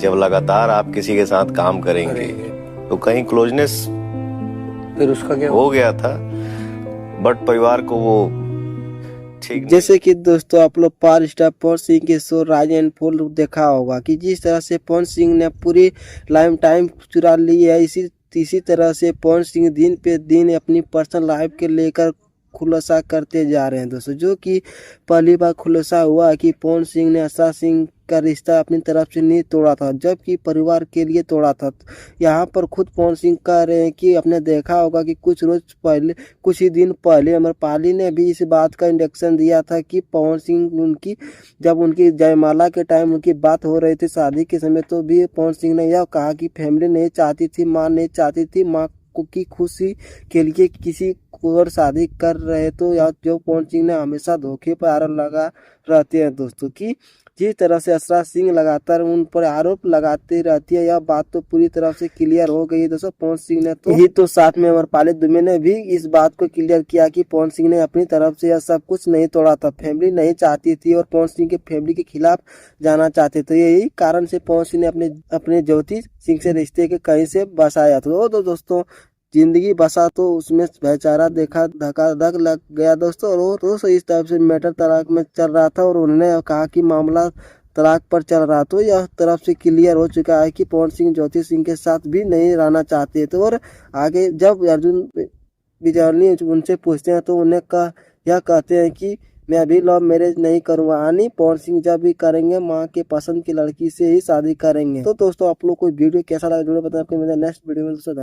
जब लगातार आप किसी के साथ काम करेंगे तो कहीं क्लोजनेस फिर उसका क्या हो गया था, बट परिवार को वो ठीक। जैसे कि दोस्तों आप लोग पावर स्टार पवन सिंह के शो राइज एंड फॉल देखा होगा कि जिस तरह से पवन सिंह ने पूरी लाइम टाइम चुरा ली है, इसी तरह से पवन सिंह दिन पे दिन अपनी पर्सनल लाइफ के लेकर खुलासा करते जा रहे हैं दोस्तों। जो कि पहली बार खुलासा हुआ कि पवन सिंह ने आशा सिंह का रिश्ता अपनी तरफ से नहीं तोड़ा था, जबकि परिवार के लिए तोड़ा था। यहाँ पर खुद पवन सिंह कह रहे हैं कि आपने देखा होगा कि कुछ ही दिन पहले अमरपाली ने भी इस बात का इंडक्शन दिया था कि पवन सिंह जब उनकी जयमाला के टाइम उनकी बात हो रही थी शादी के समय, तो भी पवन सिंह ने यह कहा कि फैमिली नहीं चाहती थी, माँ नहीं चाहती थी, माँ की खुशी के लिए किसी और शादी कर रहे। तो या जो पवन सिंह ने हमेशा धोखे पर आरोप लगा रहते हैं दोस्तों कि जिस तरह से आशा सिंह लगातार उन पर आरोप लगाती रहती है, यह बात तो पूरी तरह से क्लियर हो गई दोस्तों। पवन सिंह ने तो यही तो साथ में अमरपाली दुबे ने भी इस बात को क्लियर किया कि पवन सिंह ने अपनी तरफ से यह सब कुछ नहीं तोड़ा था, फैमिली नहीं चाहती थी और पवन सिंह के फैमिली के खिलाफ जाना चाहते थे। यही कारण से पवन सिंह ने अपने ज्योति सिंह से रिश्ते के कहीं से बसाया था। तो दोस्तों जिंदगी बसा तो उसमें बेचारा देखा धक्का धक लग गया दोस्तों। और दोस्तों इस तरफ से मैटर तलाक में चल रहा था और उन्होंने कहा कि मामला तलाक पर चल रहा, तो यह तरफ से क्लियर हो चुका है कि पवन सिंह ज्योति सिंह के साथ भी नहीं रहना चाहते थे। और आगे जब अर्जुन बिजौली उनसे पूछते हैं तो उन्हें यह कहते हैं कि मैं अभी लव मैरिज नहीं करूंगा, यानी पवन सिंह जब भी करेंगे माँ के पसंद की लड़की से ही शादी करेंगे। तो दोस्तों आप लोग को वीडियो कैसा लगा जरूर बताएं। आपके नेक्स्ट वीडियो में दोस्तों।